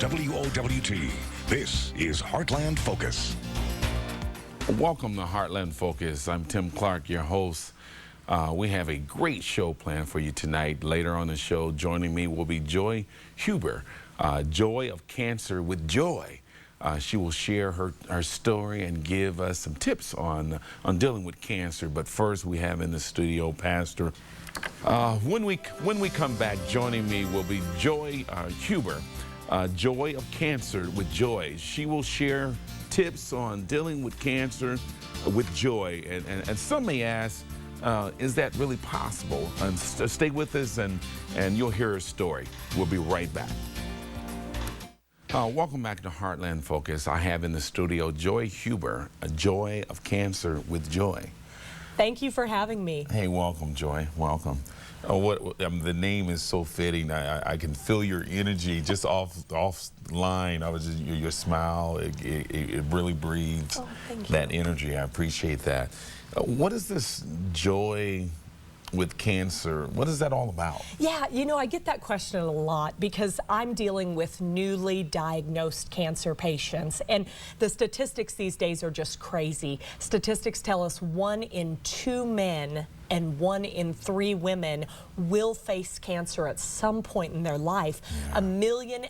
WOWT. This is Heartland Focus. Welcome to Heartland Focus. I'm Tim Clark, your host. We have a great show planned for you tonight. Later on the show, joining me will be Joy Huber, Joy of Cancer with Joy. She will share her story and give us some tips on dealing with cancer. But first, we have in the studio Pastor. When we come back, joining me will be Joy Huber, Joy of Cancer with Joy. She will share tips on dealing with cancer with joy. And some may ask, is that really possible? And stay with us and you'll hear her story. We'll be right back. Welcome back to Heartland Focus. I have in the studio Joy Huber, a Joy of Cancer with Joy. Thank you for having me. Hey, welcome, Joy. Welcome. The name is so fitting. I can feel your energy just offline. Your smile. It really breathes that energy. I appreciate that. What is this Joy with cancer? What is that all about? Yeah, you know, I get that question a lot because I'm dealing with newly diagnosed cancer patients, and the statistics these days are just crazy. Statistics tell us 1 in 2 men and 1 in 3 women will face cancer at some point in their life. Yeah. 1.5 million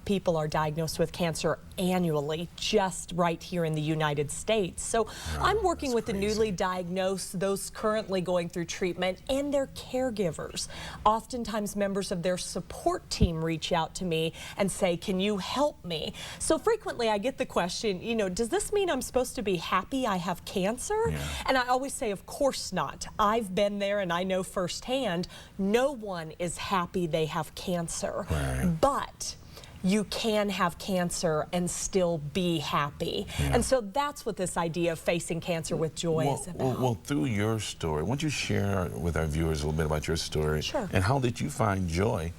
people are diagnosed with cancer annually, just right here in the United States. So I'm working with the newly diagnosed, those currently going through treatment, and their caregivers. Oftentimes members of their support team reach out to me and say, can you help me? So frequently I get the question, you know, does this mean I'm supposed to be happy I have cancer? Yeah. And I always say, of course not. I've been there and I know firsthand, no one is happy they have cancer. Right. But you can have cancer and still be happy. Yeah. And so that's what this idea of facing cancer with joy is about. Well, through your story, why don't you share with our viewers a little bit about your story? Sure. And how did you find joy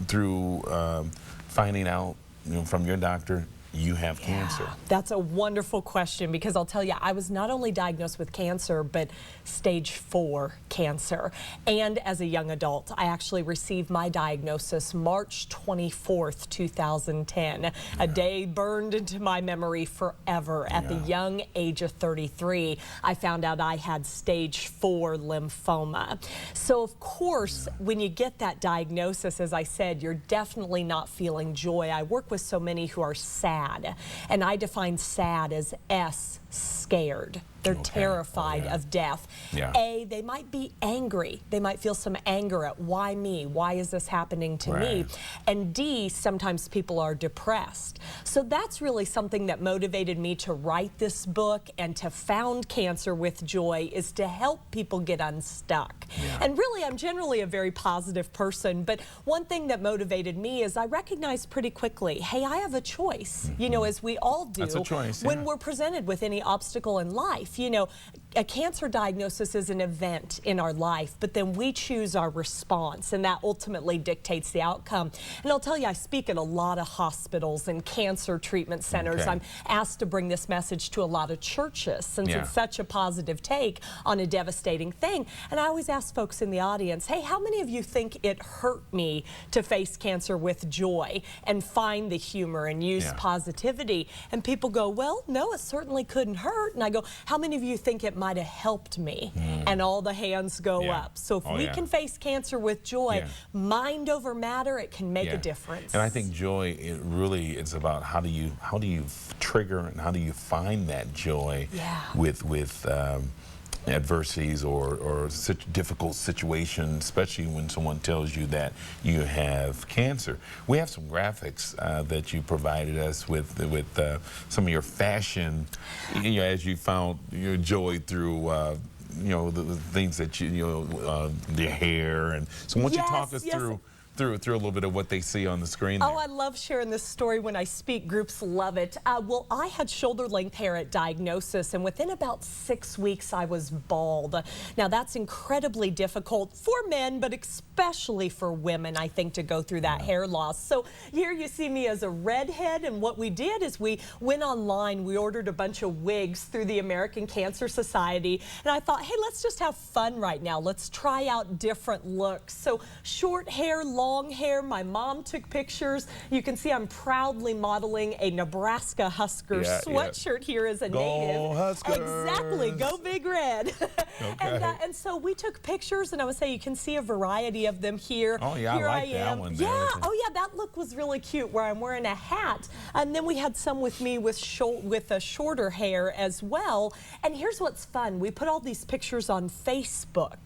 through finding out, you know, from your doctor you have cancer? That's a wonderful question, because I'll tell you, I was not only diagnosed with cancer, but stage 4 cancer. And as a young adult, I actually received my diagnosis March 24th, 2010. A day burned into my memory forever. At the young age of 33, I found out I had stage 4 lymphoma. So of course, when you get that diagnosis, as I said, you're definitely not feeling joy. I work with so many who are sad. And I define sad as S, scared. They're terrified of death. Yeah. A, they might be angry. They might feel some anger at why me? Why is this happening to me? And D, sometimes people are depressed. So that's really something that motivated me to write this book and to found Cancer with Joy, is to help people get unstuck. Yeah. And really, I'm generally a very positive person, but one thing that motivated me is I recognized pretty quickly, hey, I have a choice, you know, as we all do. That's a choice, when we're presented with any obstacle in life. You know, a cancer diagnosis is an event in our life, but then we choose our response, and that ultimately dictates the outcome. And I'll tell you, I speak at a lot of hospitals and cancer treatment centers. I'm asked to bring this message to a lot of churches, since it's such a positive take on a devastating thing. And I always ask folks in the audience, hey, how many of you think it hurt me to face cancer with joy and find the humor and use positivity? And people go, well, no, it certainly couldn't hurt. And I go, how many of you think it might have helped me? And all the hands go up. So if we can face cancer with joy, mind over matter, it can make a difference. And I think joy, it really is about how do you trigger and how do you find that joy with adversities or such difficult situations, especially when someone tells you that you have cancer. We have some graphics that you provided us with some of your fashion, you know, as you found your joy through you know, the things that you know, your hair. And so why don't you talk us through a little bit of what they see on the screen there. Oh, I love sharing this story when I speak. Groups love it. Well, I had shoulder-length hair at diagnosis, and within about 6 weeks, I was bald. Now, that's incredibly difficult for men, but especially for women, I think, to go through that hair loss. So here you see me as a redhead, and what we did is we went online. We ordered a bunch of wigs through the American Cancer Society, and I thought, hey, let's just have fun right now. Let's try out different looks. So short hair, long long hair. My mom took pictures. You can see I'm proudly modeling a Nebraska Huskers sweatshirt here as a native. Huskers. Exactly. Go Big Red. Okay. And so we took pictures, and I would say you can see a variety of them here. Oh, yeah, here I like that one there. Yeah. Oh, yeah, that look was really cute where I'm wearing a hat. And then we had some with me with a shorter hair as well. And here's what's fun. We put all these pictures on Facebook.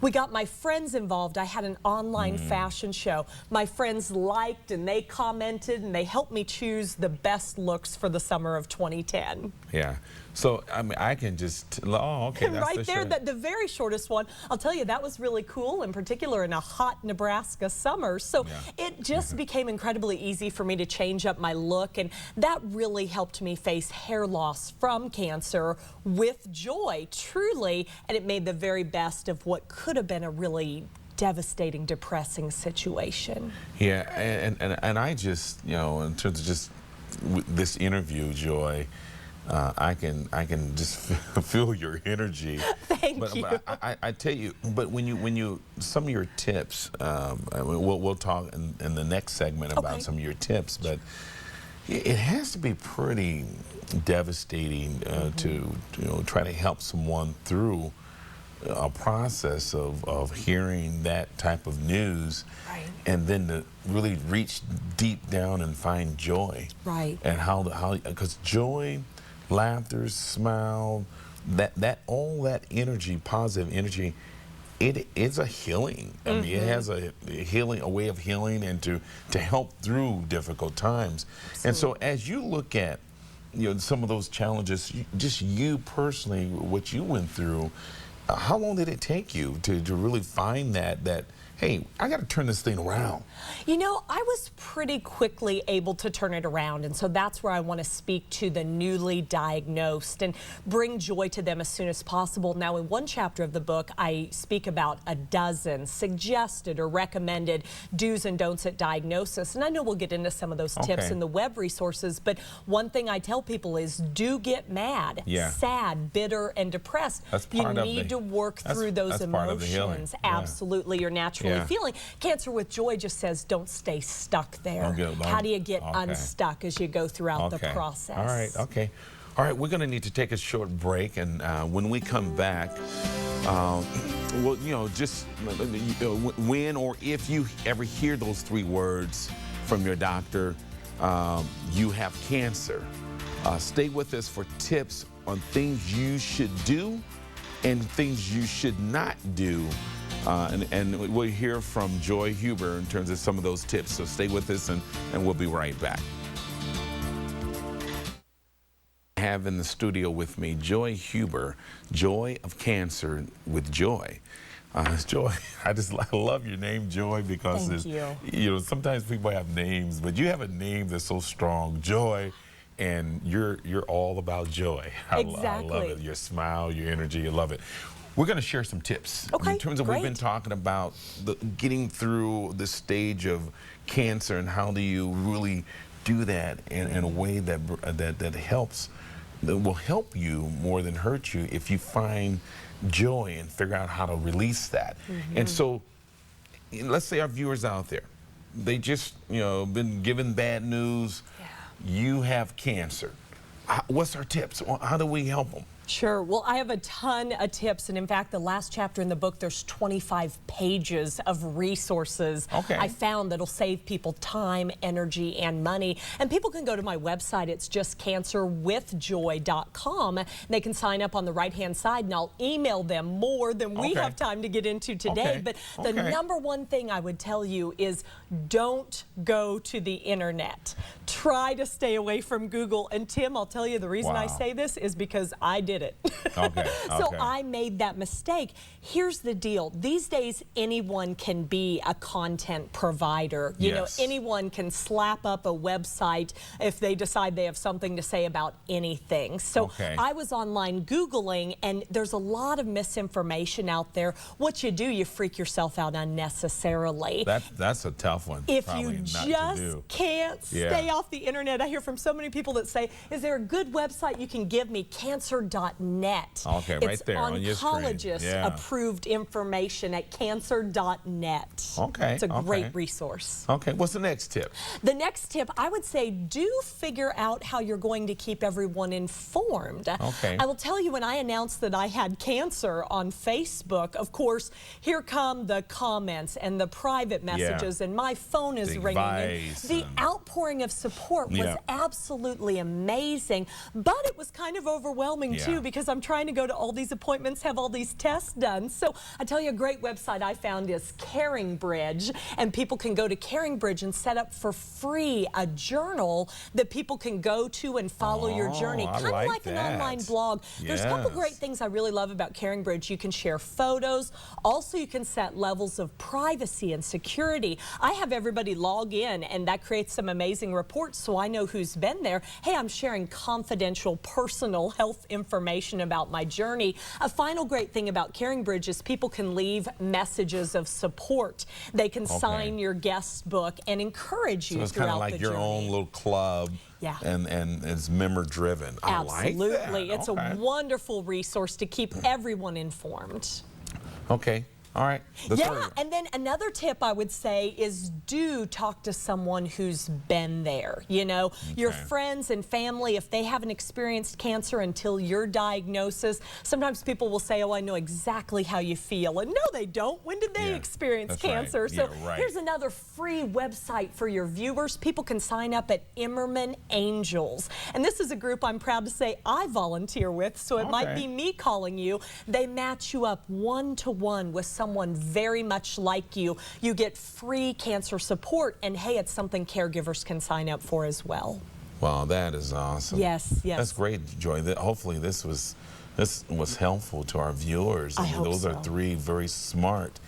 We got my friends involved. I had an online fashion show. My friends liked and they commented and they helped me choose the best looks for the summer of 2010. Yeah. So, I mean, I can just, oh, okay, that's right there, the very shortest one. I'll tell you, that was really cool, in particular in a hot Nebraska summer. So it just became incredibly easy for me to change up my look, and that really helped me face hair loss from cancer with joy, truly, and it made the very best of what could have been a really devastating, depressing situation. Yeah, and I just, you know, in terms of just this interview, Joy, I can just feel your energy. Thank you. But I tell you, but when you some of your tips, we'll talk in the next segment about some of your tips, but it has to be pretty devastating to try to help someone through a process of hearing that type of news, and then to really reach deep down and find joy. Right. And because joy, laughter, smile, all that energy, positive energy, it is a healing. I mean, it has a way of healing, and to help through difficult times. Absolutely. And so, as you look at some of those challenges, just you personally, what you went through, how long did it take you to really find that hey, I got to turn this thing around? You know, I was pretty quickly able to turn it around, and so that's where I want to speak to the newly diagnosed and bring joy to them as soon as possible. Now, in one chapter of the book, I speak about a dozen suggested or recommended do's and don'ts at diagnosis, and I know we'll get into some of those tips in the web resources, but one thing I tell people is do get mad, sad, bitter, and depressed. You need to work through those emotions. Absolutely, you're naturally feeling. Cancer with Joy just says don't stay stuck there. How do you get unstuck as you go throughout the process? All right, All right, we're going to need to take a short break, and when we come back, well, just when or if you ever hear those 3 words from your doctor, you have cancer. Stay with us for tips on things you should do and things you should not do. And we'll hear from Joy Huber in terms of some of those tips. So stay with us, and we'll be right back. I have in the studio with me Joy Huber, Joy of Cancer with Joy. Joy, I love your name, Joy, because sometimes people have names, but you have a name that's so strong, Joy, and you're all about joy. I love it. Your smile, your energy, I love it. We're going to share some tips in terms of we've been talking about getting through the stage of cancer, and how do you really do that in a way that helps, that will help you more than hurt you if you find joy and figure out how to release that. And so, let's say our viewers out there, they just been given bad news. You have cancer. What's our tips? How do we help them? Sure. Well, I have a ton of tips, and in fact, the last chapter in the book, there's 25 pages of resources I found that'll save people time, energy, and money. And people can go to my website. It's just cancerwithjoy.com. And they can sign up on the right-hand side, and I'll email them more than we have time to get into today. But the number one thing I would tell you is don't go to the internet. Try to stay away from Google. And Tim, I'll tell you the reason I say this is because I did it. So I made that mistake. Here's the deal. These days, anyone can be a content provider. You know, anyone can slap up a website if they decide they have something to say about anything. So I was online Googling, and there's a lot of misinformation out there. What you do, you freak yourself out unnecessarily. That's a tough one. If you just can't stay off the internet, I hear from so many people that say, is there a good website you can give me? Cancer.net. cancer.net. Okay, right there on your screen. It's oncologist-approved information at cancer.net. Okay. It's a great resource. Okay, what's the next tip? The next tip, I would say, do figure out how you're going to keep everyone informed. Okay. I will tell you, when I announced that I had cancer on Facebook, of course, here come the comments and the private messages, and my phone is ringing. And the outpouring of support was absolutely amazing, but it was kind of overwhelming too, because I'm trying to go to all these appointments, have all these tests done. So I tell you, a great website I found is Caring Bridge, and people can go to Caring Bridge and set up for free a journal that people can go to and follow your journey, kind of like an online blog. There's a couple great things I really love about Caring Bridge. You can share photos. Also, you can set levels of privacy and security. I have everybody log in, and that creates some amazing reports, so I know who's been there. Hey, I'm sharing confidential, personal health information about my journey. A final great thing about Caring Bridge is people can leave messages of support. They can sign your guest book and encourage you throughout the journey. So it's kind of like your own little club. And it's member driven. Absolutely. I like that. It's a wonderful resource to keep everyone informed. Okay. All right. And then another tip I would say is do talk to someone who's been there. You know, your friends and family, if they haven't experienced cancer until your diagnosis, sometimes people will say, oh, I know exactly how you feel. And no, they don't. When did they experience cancer? So here's another free website for your viewers. People can sign up at Immerman Angels. And this is a group I'm proud to say I volunteer with, so it might be me calling you. They match you up one-to-one with someone very much like you. You get free cancer support, and hey, it's something caregivers can sign up for as well. Wow, that is awesome. Yes. That's great, Joy. Hopefully this was helpful to our viewers. I hope those so. are three very smart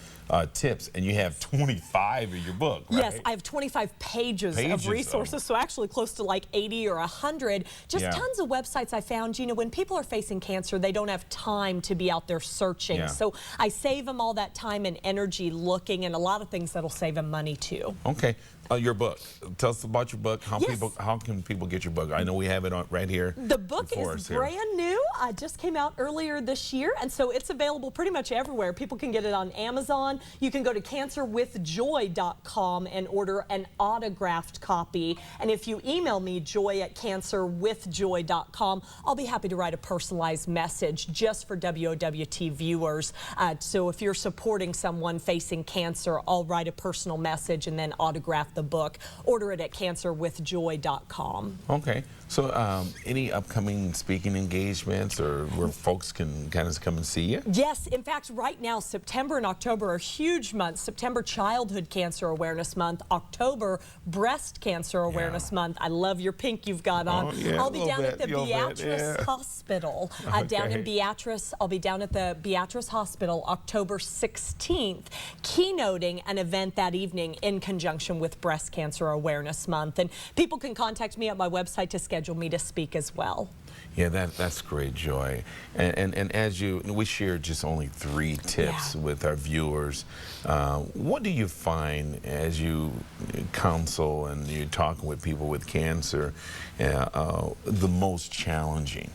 tips, and you have 25 in your book, right? Yes, I have 25 pages of resources, so actually close to like 80 or 100. Just tons of websites I found. You know, when people are facing cancer, they don't have time to be out there searching. So I save them all that time and energy looking, and a lot of things that'll save them money too. Okay. Your book. Tell us about your book. How can people get your book? I know we have it right here. The book is brand new. It just came out earlier this year, and so it's available pretty much everywhere. People can get it on Amazon. You can go to cancerwithjoy.com and order an autographed copy. And if you email me, joy@cancerwithjoy.com, I'll be happy to write a personalized message just for WOWT viewers. So if you're supporting someone facing cancer, I'll write a personal message and then autograph the book. Order it at cancerwithjoy.com. Okay. So any upcoming speaking engagements or where folks can kind of come and see you? Yes. In fact, right now, September and October are huge months. September, Childhood Cancer Awareness Month. October, Breast Cancer Awareness Month. I love your pink you've got on. I'll be down at the Beatrice Hospital. Down in Beatrice. I'll be down at the Beatrice Hospital October 16th, keynoting an event that evening in conjunction with Breast Cancer Awareness Month. And people can contact me at my website to schedule me to speak as well. Yeah, that's great, Joy. And as we shared just only 3 tips with our viewers. What do you find as you counsel and you're talking with people with cancer the most challenging?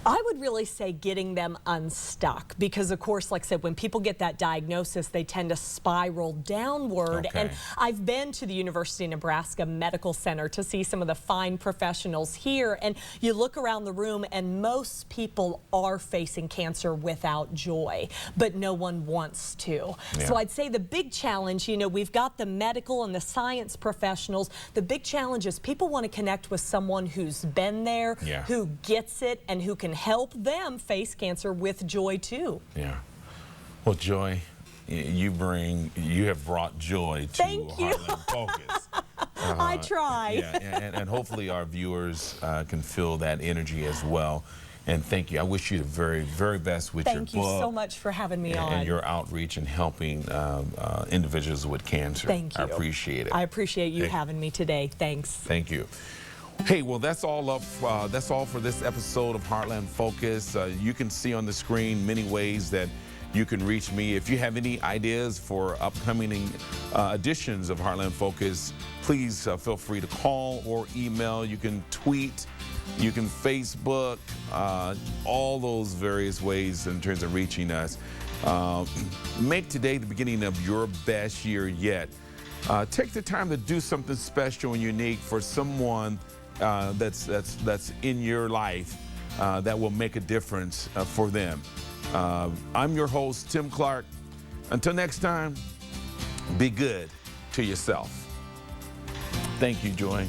I would really say getting them unstuck, because of course, like I said, when people get that diagnosis, they tend to spiral downward. And I've been to the University of Nebraska Medical Center to see some of the fine professionals here, and you look around the room and most people are facing cancer without joy, but no one wants to. So I'd say the big challenge, you know, we've got the medical and the science professionals. The big challenge is people want to connect with someone who's been there, who gets it, and who can help them face cancer with joy too. Yeah. Well, Joy, you have brought joy to Heartland Focus. I try. And hopefully our viewers can feel that energy as well. And thank you. I wish you the very, very best with your book. Thank you so much for having me on. And your outreach and helping individuals with cancer. Thank you. I appreciate it. I appreciate you having me today. Thanks. Thank you. Hey, well, that's all for this episode of Heartland Focus. You can see on the screen many ways that you can reach me. If you have any ideas for upcoming editions of Heartland Focus, please feel free to call or email. You can tweet, you can Facebook, all those various ways in terms of reaching us. Make today the beginning of your best year yet. Take the time to do something special and unique for someone that's in your life that will make a difference for them. I'm your host, Tim Clark. Until next time, be good to yourself. Thank you, Joy.